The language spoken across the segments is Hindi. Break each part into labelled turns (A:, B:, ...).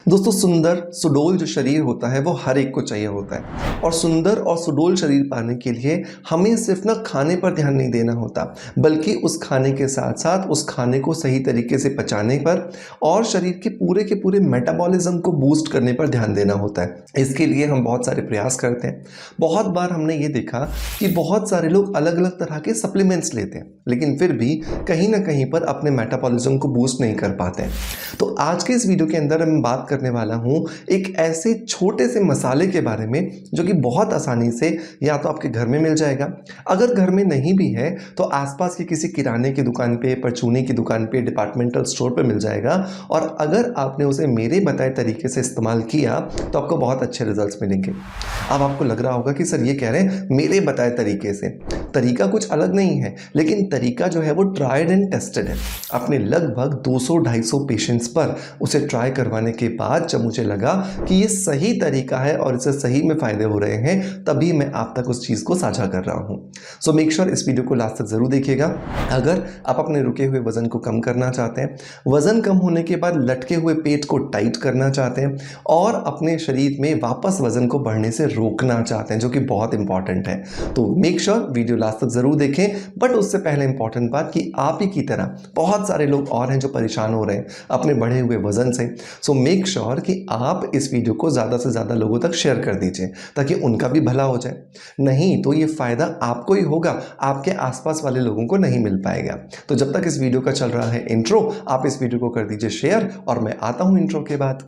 A: दोस्तों सुंदर सुडोल जो शरीर होता है वो हर एक को चाहिए होता है और सुंदर और सुडोल शरीर पाने के लिए हमें सिर्फ ना खाने पर ध्यान नहीं देना होता बल्कि उस खाने के साथ साथ उस खाने को सही तरीके से पचाने पर और शरीर के पूरे मेटाबॉलिज्म को बूस्ट करने पर ध्यान देना होता है। इसके लिए हम बहुत सारे प्रयास करते हैं। बहुत बार हमने ये देखा कि बहुत सारे लोग अलग अलग तरह के सप्लीमेंट्स लेते हैं लेकिन फिर भी कहीं ना कहीं पर अपने मेटाबॉलिज्म को बूस्ट नहीं कर पाते हैं। तो आज के इस वीडियो के अंदर मैं बात करने वाला हूं एक ऐसे छोटे से मसाले के बारे में जो कि बहुत आसानी से या तो आपके घर में मिल जाएगा, अगर घर में नहीं भी है तो आसपास की किसी किराने की दुकान पे, परचूनी की दुकान पे, डिपार्टमेंटल स्टोर पे मिल जाएगा और अगर आपने उसे मेरे बताए तरीके से इस्तेमाल किया तो आपको बहुत अच्छे रिजल्ट्स मिलेंगे। अब आपको लग रहा होगा कि सर ये कह रहे हैं मेरे बताए तरीके से, तरीका कुछ अलग नहीं है लेकिन तरीका जो है वो ट्राइड एंड टेस्टेड है। आपने लगभग 200-250 पेशेंट्स पर उसे ट्राई करवाने के बाद जब मुझे लगा कि ये सही तरीका है और इससे सही में फ़ायदे हो रहे हैं तभी मैं आप तक उस चीज़ को साझा कर रहा हूँ। सो मेक श्योर इस वीडियो को लास्ट तक ज़रूर देखिएगा। अगर आप अपने रुके हुए वज़न को कम करना चाहते हैं, वज़न कम होने के बाद लटके हुए पेट को टाइट करना चाहते हैं और अपने शरीर में वापस वज़न को बढ़ने से रोकना चाहते हैं जो कि बहुत इंपॉर्टेंट है, तो मेक श्योर वीडियो लास्ट तक ज़रूर देखें। बट उससे पहले इंपॉर्टेंट बात कि आप ही की तरह बहुत सारे लोग और हैं जो परेशान हो रहे हैं अपने बढ़े हुए वज़न से। सो मेक श्योर कि आप इस वीडियो को ज़्यादा से ज़्यादा लोगों तक शेयर कर दीजिए ताकि उनका भी भला हो जाए। नहीं तो ये फ़ायदा आपको ही होगा, आपके आसपास वाले लोगों को नहीं मिल पाएगा। तो जब तक इस वीडियो का चल रहा है इंट्रो, आप इस वीडियो को कर दीजिए शेयर और मैं आता हूँ इंट्रो के बाद।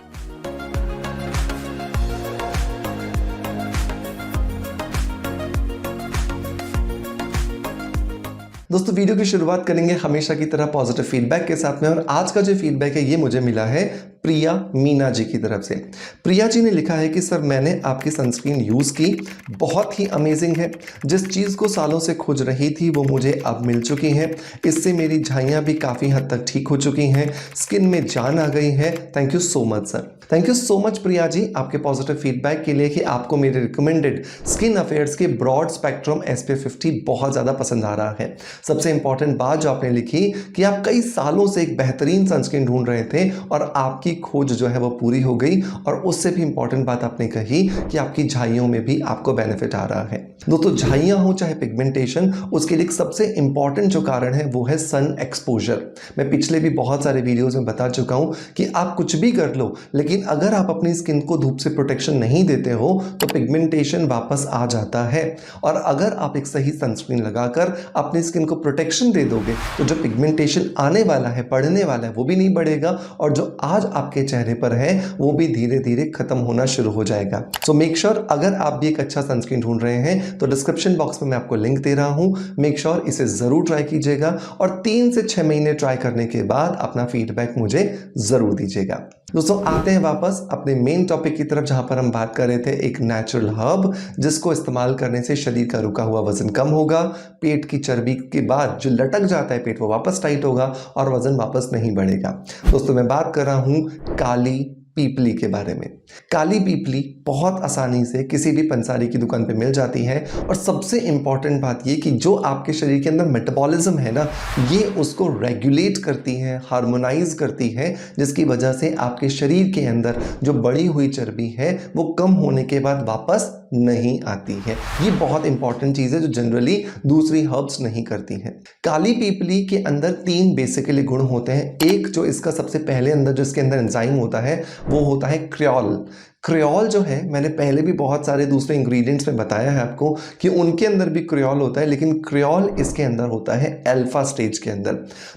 A: दोस्तों वीडियो की शुरुआत करेंगे हमेशा की तरह पॉजिटिव फीडबैक के साथ में और आज का जो फीडबैक है ये मुझे मिला है प्रिया मीना जी की तरफ से। प्रिया जी ने लिखा है कि सर मैंने आपकी सनस्क्रीन यूज़ की, बहुत ही अमेजिंग है। जिस चीज़ को सालों से खोज रही थी वो मुझे अब मिल चुकी हैं। इससे मेरी झाइयाँ भी काफ़ी हद तक ठीक हो चुकी हैं, स्किन में जान आ गई है। Thank you so much sir. Thank you so much Priya ji आपके पॉजिटिव फीडबैक के लिए कि आपको मेरे रिकमेंडेड स्किन अफेयर्स के ब्रॉड स्पेक्ट्रम SPF 50 बहुत ज़्यादा पसंद आ रहा है। सबसे इंपॉर्टेंट बात जो आपने लिखी कि आप कई सालों से एक बेहतरीन सनस्क्रीन ढूंढ रहे थे और आपकी खोज जो है वो पूरी हो गई और उससे भी इंपॉर्टेंट बात आपने कही कि आपकी झाइयों में भी आपको बेनिफिट आ रहा है। दोस्तों झाइयां हो चाहे पिगमेंटेशन, उसके लिए सबसे इंपॉर्टेंट जो कारण है वो है सन एक्सपोजर। मैं पिछले भी बहुत सारे वीडियोस में बता चुका हूं कि आप कुछ भी कर लो लेकिन अगर आप अपनी स्किन को धूप से प्रोटेक्शन नहीं देते हो तो पिगमेंटेशन वापस आ जाता है और अगर आप एक सही सनस्क्रीन लगाकर अपनी स्किन को प्रोटेक्शन दे दोगे तो जो पिगमेंटेशन आने वाला है, बढ़ने वाला है, वो भी नहीं बढ़ेगा और जो आज आपके चेहरे पर है वो भी धीरे धीरे खत्म होना शुरू हो जाएगा। सो मेक श्योर अगर आप भी एक अच्छा सनस्क्रीन ढूंढ रहे हैं तो डिस्क्रिप्शन बॉक्स में मैं आपको लिंक दे रहा हूं, मेक श्योर इसे जरूर ट्राई कीजिएगा और 3 से 6 महीने ट्राई करने के बाद अपना फीडबैक मुझे जरूर दीजिएगा। दोस्तों आते हैं वापस अपने मेन टॉपिक की तरफ जहां पर हम बात कर रहे थे एक नेचुरल हर्ब जिसको इस्तेमाल करने से शरीर का रुका हुआ वजन कम होगा, पेट की चर्बी के बाद जो लटक जाता है पेट वो वापस टाइट होगा और वजन वापस नहीं बढ़ेगा। दोस्तों मैं बात कर रहा हूं काली पीपली के बारे में। काली पीपली बहुत आसानी से किसी भी पंसारी की दुकान पे मिल जाती है और सबसे इंपॉर्टेंट बात ये कि जो आपके शरीर के अंदर मेटाबॉलिज्म है ना, ये उसको रेगुलेट करती है, हार्मोनाइज करती है, जिसकी वजह से आपके शरीर के अंदर जो बढ़ी हुई चर्बी है वो कम होने के बाद वापस नहीं आती है। ये बहुत इंपॉर्टेंट चीज़ है जो जनरली दूसरी हर्ब्स नहीं करती हैं। काली पीपली के अंदर 3 बेसिकली गुण होते हैं। एक जो इसका सबसे पहले अंदर जो इसके अंदर एंजाइम होता है वो होता है क्रियोल। क्रियोल जो है मैंने पहले भी बहुत सारे दूसरे इंग्रेडिएंट्स में बताया है आपको कि उनके अंदर भी क्रियोल होता है लेकिन क्रियोल इसके अंदर होता है अल्फा स्टेज के अंदर।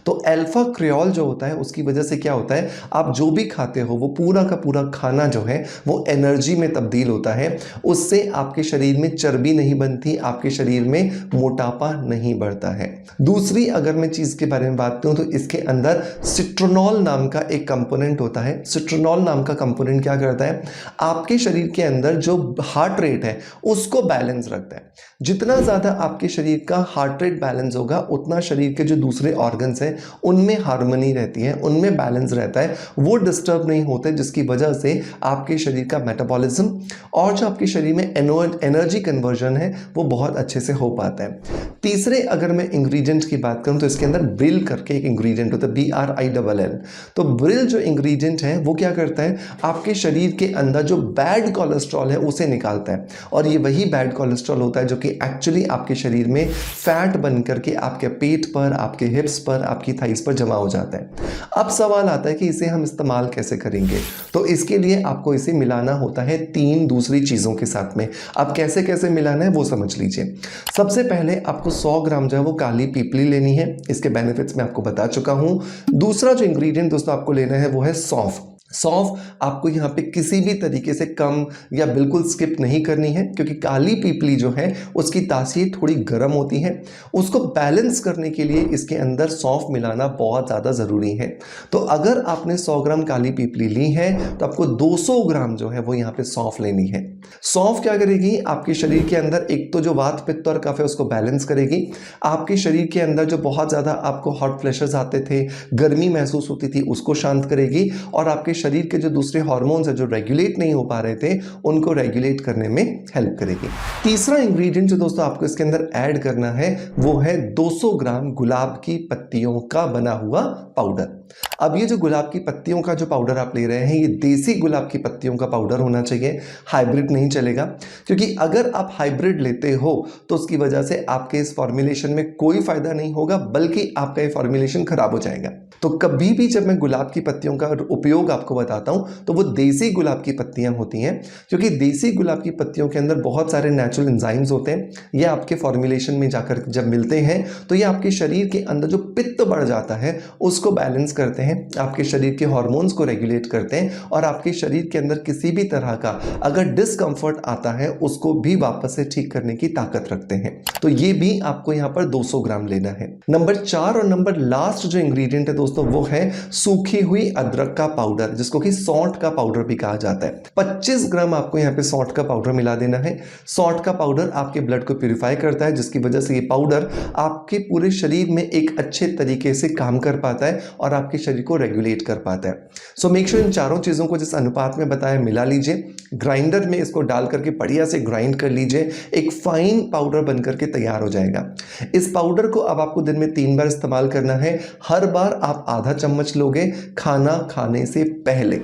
A: तो अल्फा क्रियोल जो होता है उसकी वजह से क्या होता है, आप जो भी खाते हो वो पूरा का पूरा खाना जो है वो एनर्जी में तब्दील होता है। उससे आपके शरीर में चर्बी नहीं बनती, आपके शरीर में मोटापा नहीं बढ़ता है। दूसरी अगर मैं चीज़ के बारे में बात करूँ तो इसके अंदर सिट्रोनॉल नाम का एक कंपोनेंट होता है। सिट्रोनॉल नाम का कंपोनेंट क्या करता है, आपके शरीर के अंदर जो हार्ट रेट है उसको बैलेंस रखता है। जितना ज़्यादा आपके शरीर का हार्ट रेट बैलेंस होगा उतना शरीर के जो दूसरे ऑर्गन्स हैं उनमें हार्मनी रहती है, उनमें बैलेंस रहता है, वो डिस्टर्ब नहीं होते, जिसकी वजह से आपके शरीर का मेटाबॉलिज्म और जो आपके शरीर में एनर्जी कन्वर्जन है वो बहुत अच्छे से हो पाता है। तीसरे अगर मैं इंग्रेडिएंट की बात करूं तो इसके अंदर ब्रिल करके एक इंग्रेडिएंट होता है, BRILL। तो ब्रिल जो इंग्रेडिएंट है वो क्या करता है, आपके शरीर के अंदर जो बैड कोलेस्ट्रॉल है उसे निकालता है, और ये वही बैड कोलेस्ट्रॉल होता है जो कि एक्चुअली आपके शरीर में फैट बन करके आपके पेट पर, आपके हिप्स पर, आपकी थाइस पर जमा हो जाता है। अब सवाल आता है कि इसे हम इस्तेमाल कैसे करेंगे, तो इसके लिए आपको इसे मिलाना होता है 3 दूसरी चीज़ों के साथ में। अब कैसे कैसे मिलाना है वो समझ लीजिए। सबसे पहले आपको 100 ग्राम जो है वो काली पीपली लेनी है, इसके बेनिफिट्स मैं आपको बता चुका हूं। दूसरा जो इंग्रेडिएंट दोस्तों आपको लेना है वो है सौंफ। सौंफ आपको यहाँ पे किसी भी तरीके से कम या बिल्कुल स्किप नहीं करनी है, क्योंकि काली पीपली जो है उसकी तासीर थोड़ी गर्म होती है, उसको बैलेंस करने के लिए इसके अंदर सौंफ मिलाना बहुत ज़्यादा ज़रूरी है। तो अगर आपने 100 ग्राम काली पीपली ली है तो आपको 200 ग्राम जो है वो यहाँ पे सौंफ लेनी है। सौंफ क्या करेगी, आपके शरीर के अंदर एक तो जो वात पित्त और कफ है उसको बैलेंस करेगी, आपके शरीर के अंदर जो बहुत ज़्यादा आपको हॉट फ्लैशेस आते थे, गर्मी महसूस होती थी, उसको शांत करेगी, और आपके शरीर के जो दूसरे हार्मोन्स हैं जो रेगुलेट नहीं हो पा रहे थे उनको रेगुलेट करने में हेल्प करेगी। तीसरा इंग्रेडिएंट जो दोस्तों आपको इसके अंदर ऐड करना है वो है 200 ग्राम गुलाब की पत्तियों का बना हुआ पाउडर। अब ये जो गुलाब की पत्तियों का जो पाउडर आप ले रहे हैं ये देसी गुलाब की पत्तियों का पाउडर होना चाहिए, हाइब्रिड नहीं चलेगा, क्योंकि अगर आप हाइब्रिड लेते हो तो उसकी वजह से आपके इस फॉर्मुलेशन में कोई फायदा नहीं होगा, बल्कि आपका ये फॉर्मुलेशन खराब हो जाएगा। तो कभी भी जब मैं गुलाब की पत्तियों का उपयोग आपको बताता हूं तो वो देसी गुलाब की पत्तियां होती हैं, क्योंकि देसी गुलाब की पत्तियों के अंदर बहुत सारे नेचुरल एंजाइम्स होते हैं। ये आपके फॉर्मुलेशन में जाकर जब मिलते हैं तो ये आपके शरीर के अंदर जो पित्त बढ़ जाता है उसको बैलेंस करते हैं, आपके शरीर के हार्मोन्स को रेगुलेट करते हैं, और आपके शरीर के अंदर किसी भी तरह का अगर डिस्कम्फर्ट आता है उसको भी वापस से ठीक करने की ताकत रखते हैं। तो ये भी आपको यहाँ पर 200 ग्राम लेना है। नंबर 4 और नंबर लास्ट जो इंग्रेडिएंट है दोस्तों वो है सूखी हुई अदरक का पाउडर, जिसको कि सौंठ का पाउडर भी कहा जाता है। 25 ग्राम आपको यहाँ पे सौंठ का पाउडर मिला देना है। सौंठ का पाउडर आपके ब्लड को प्यूरिफाई करता है, जिसकी वजह से ये पाउडर आपके पूरे शरीर में एक अच्छे तरीके से काम कर पाता है और आपके शरीर को रेगुलेट कर पाता है। सो मेक श्योर इन चारों चीज़ों को जिस अनुपात में बताया मिला लीजिए, ग्राइंडर में इसको डाल करके बढ़िया से ग्राइंड कर लीजिए, एक फाइन पाउडर बन करके तैयार हो जाएगा। इस पाउडर को अब आपको दिन में 3 बार इस्तेमाल करना है। हर बार आप आधा चम्मच लोगे खाना खाने से पहले।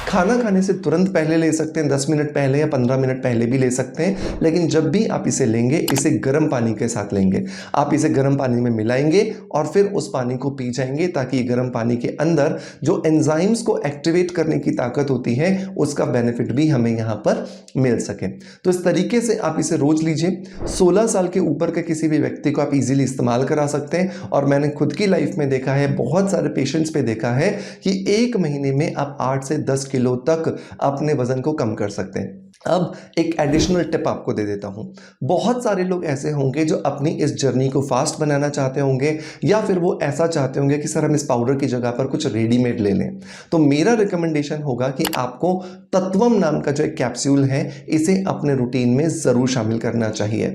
A: खाना खाने से तुरंत पहले ले सकते हैं, 10 मिनट पहले या 15 मिनट पहले भी ले सकते हैं, लेकिन जब भी आप इसे लेंगे इसे गर्म पानी के साथ लेंगे। आप इसे गर्म पानी में मिलाएंगे और फिर उस पानी को पी जाएंगे, ताकि गर्म पानी के अंदर जो एंजाइम्स को एक्टिवेट करने की ताकत होती है उसका बेनिफिट भी हमें यहाँ पर मिल सके। तो इस तरीके से आप इसे रोज लीजिए। 16 साल के ऊपर के किसी भी व्यक्ति को आप इजीली इस्तेमाल करा सकते हैं, और मैंने खुद की लाइफ में देखा है, बहुत सारे पेशेंट्स पे देखा है कि 1 महीने में आप 8 से 10 किलो तक अपने वजन को कम कर सकते हैं। अब एक एडिशनल टिप आपको दे देता हूं। बहुत सारे लोग ऐसे होंगे जो अपनी इस जर्नी को फास्ट बनाना चाहते होंगे, या फिर वो ऐसा चाहते होंगे कि सर हम इस पाउडर की जगह पर कुछ रेडीमेड ले लें। तो मेरा रिकमेंडेशन होगा कि आपको तत्वम नाम का जो एक कैप्सूल है इसे अपने रूटीन में जरूर शामिल करना चाहिए।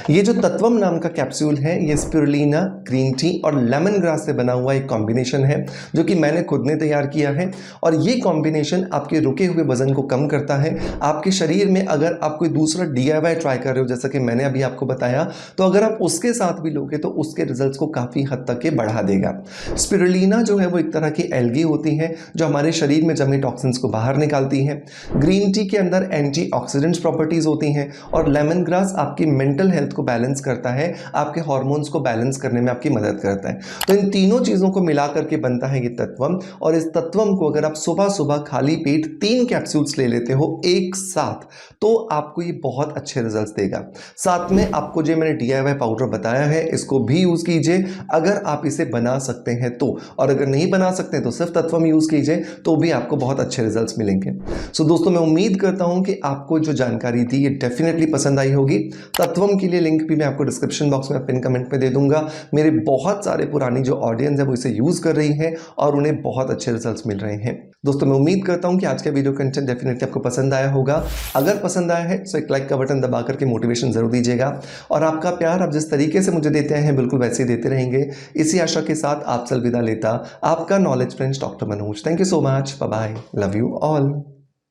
A: ये जो तत्वम नाम का कैप्सूल है ये स्पिरुलिना, ग्रीन टी और लेमन ग्रास से बना हुआ एक कॉम्बिनेशन है, जो कि मैंने खुद ने तैयार किया है, और ये कॉम्बिनेशन आपके रुके हुए वजन को कम करता है। आपके शरीर में अगर आप कोई दूसरा DIY ट्राई कर रहे हो, जैसा कि मैंने अभी आपको बताया, तो अगर आप उसके साथ भी लोगे तो उसके रिजल्ट्स को काफी हद तक ये बढ़ा देगा। स्पिरुलिना जो है वो एक तरह की एल्गी होती है जो हमारे शरीर में जमे टॉक्सिन्स को बाहर निकालती है। ग्रीन टी के अंदर एंटीऑक्सीडेंट्स प्रॉपर्टीज होती हैं, और लेमन ग्रास आपकी मेंटल हेल्थ को बैलेंस करता है, आपके हार्मोन्स को बैलेंस करने में आपकी मदद करता है। तो इन तीनों चीजों को मिला करके बनता है ये तत्वम, और इस तत्वम को अगर आप सुबह सुबह खाली पेट 3 कैप्सूल्स ले लेते हो एक साथ, तो आपको ये बहुत अच्छे रिजल्ट्स देगा। साथ में आपको जो मैंने DIY पाउडर बताया है इसको भी यूज कीजिए अगर आप इसे बना सकते हैं तो, और अगर नहीं बना सकते तो सिर्फ तत्वम यूज कीजिए, तो भी आपको बहुत अच्छे रिजल्ट्स मिलेंगे। सो दोस्तों मैं उम्मीद करता हूं कि आपको जो जानकारी थी ये डेफिनेटली पसंद आई होगी। तत्वम प्लेटफॉर्म के लिए लिंक भी मैं आपको डिस्क्रिप्शन बॉक्स में पिन कमेंट में दे दूंगा। मेरे बहुत सारे पुरानी जो ऑडियंस है वो इसे यूज़ कर रही है और उन्हें बहुत अच्छे रिजल्ट्स मिल रहे हैं। दोस्तों मैं उम्मीद करता हूं कि आज का वीडियो कंटेंट डेफिनेटली आपको पसंद आया होगा। अगर पसंद आया है तो एक लाइक का बटन दबा करके मोटिवेशन जरूर दीजिएगा और आपका प्यार आप जिस तरीके से मुझे देते हैं बिल्कुल वैसे ही देते रहेंगे। इसी आशा के साथ आपसे अलविदा लेता आपका knowledge friends doctor Manoj. Thank you so much. Bye bye. Love you all.